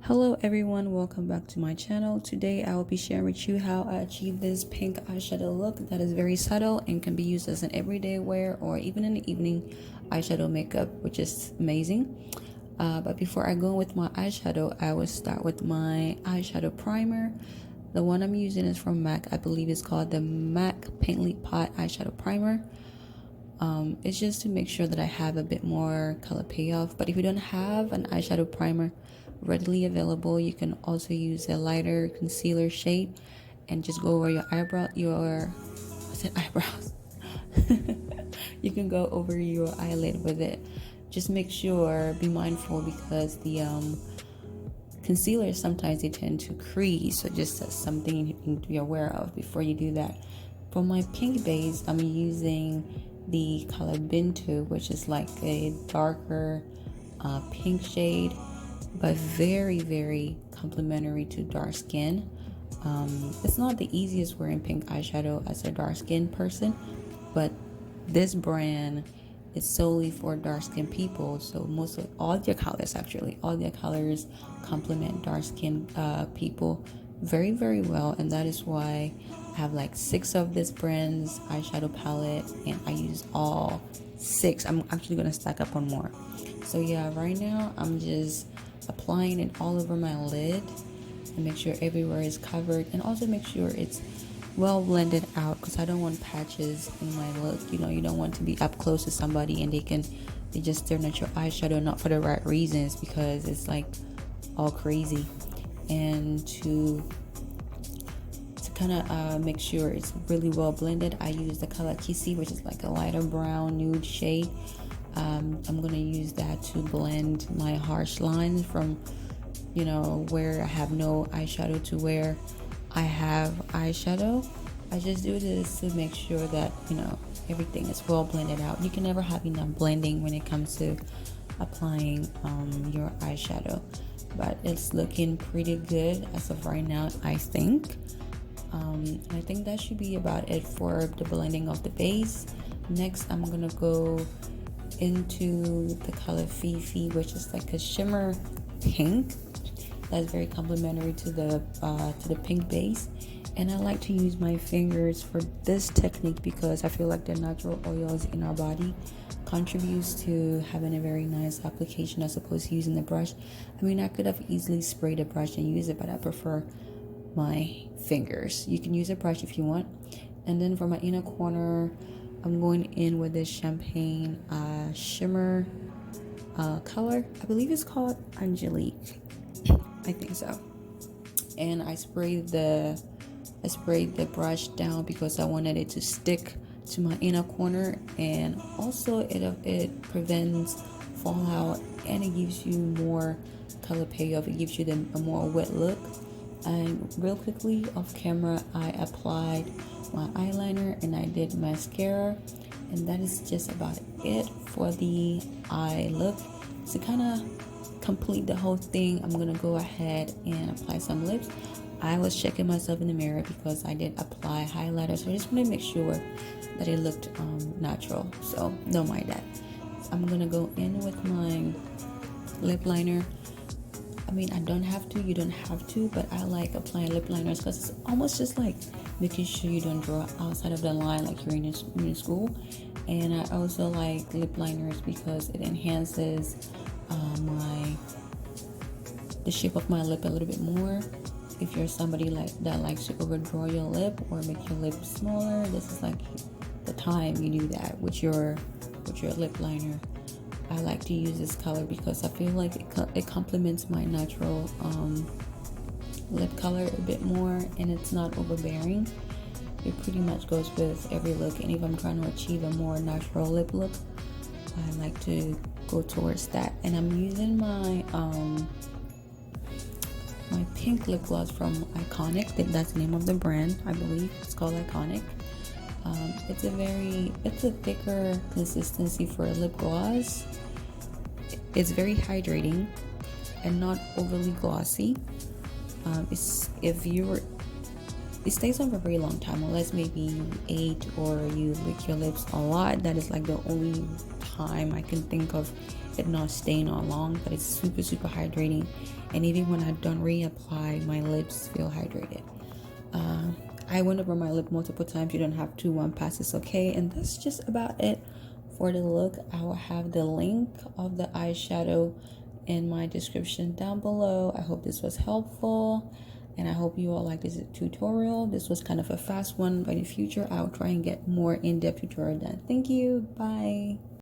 Hello everyone, welcome back to my channel. Today I will be sharing with you how I achieved this pink eyeshadow look that is very subtle and can be used as an everyday wear or even in the evening eyeshadow makeup, which is amazing. But before I go with my eyeshadow, I will start with my eyeshadow primer. The one I'm using is from MAC. I believe it's called the MAC Painterly Pot Eyeshadow Primer. It's just to make sure that I have a bit more color payoff. But if you don't have an eyeshadow primer readily available, you can also use a lighter concealer shade and just go over your eyebrows. You can go over your eyelid with it. Just make sure, be mindful, because the concealer sometimes they tend to crease, so just that's something you need to be aware of before you do that. For my pink base, I'm using the color Bintu, which is like a darker pink shade, but very complementary to dark skin. It's not the easiest wearing pink eyeshadow as a dark skin person, but this brand is solely for dark skin people, so mostly all their colors complement dark skin people very well, and that is why I have like 6 of this brand's eyeshadow palette and I use all 6. I'm actually gonna stack up on more. So yeah, right now I'm just applying it all over my lid and make sure everywhere is covered, and also make sure it's well blended out, because I don't want patches in my look. You don't want to be up close to somebody and they just staring at your eyeshadow not for the right reasons, because it's like all crazy. And to kind of make sure it's really well blended, I use the color Kissy, which is like a lighter brown nude shade. I'm gonna use that to blend my harsh lines from where I have no eyeshadow to where I have eyeshadow. I just do this to make sure that everything is well blended out. You can never have enough blending when it comes to applying your eyeshadow, but it's looking pretty good as of right now, I think. I think that should be about it for the blending of the base. Next, I'm gonna go into the color Fifi, which is like a shimmer pink that's very complementary to the pink base. And I like to use my fingers for this technique because I feel like the natural oils in our body contributes to having a very nice application as opposed to using the brush. I mean, I could have easily sprayed a brush and used it, but I prefer my fingers. You can use a brush if you want. And then for my inner corner, I'm going in with this champagne shimmer color. I believe it's called Angelique. I think so. And I sprayed the brush down because I wanted it to stick to my inner corner, and also it prevents fallout, and it gives you more color payoff. It gives you a more wet look. And real quickly off camera, I applied my eyeliner and I did mascara, and that is just about it for the eye look. To kind of complete the whole thing, I'm gonna go ahead and apply some lips. I was checking myself in the mirror because I did apply highlighter, so I just want to make sure that it looked natural, so don't mind that. So I'm gonna go in with my lip liner. I mean, I don't have to, you don't have to, but I like applying lip liners because it's almost just like making sure you don't draw outside of the line like you're in school. And I also like lip liners because it enhances the shape of my lip a little bit more. If you're somebody that likes to overdraw your lip or make your lip smaller, this is like the time you do that with your lip liner. I like to use this color because I feel like it complements my natural lip color a bit more, and it's not overbearing. It pretty much goes with every look, and if I'm trying to achieve a more natural lip look, I like to go towards that. And I'm using my my pink lip gloss from Iconic. That's the name of the brand, I believe. It's called Iconic. It's a thicker consistency for a lip gloss. It's very hydrating and not overly glossy. It stays on for a very long time, unless maybe you ate or you lick your lips a lot. That is like the only time I can think of it not staying on long, but it's super hydrating. And even when I don't reapply, my lips feel hydrated. I went over my lip multiple times. You don't have to. One pass is okay. And that's just about it for the look. I will have the link of the eyeshadow in my description down below. I hope this was helpful, and I hope you all like this tutorial. This was kind of a fast one, but in future I'll try and get more in-depth tutorial done. Thank you. Bye.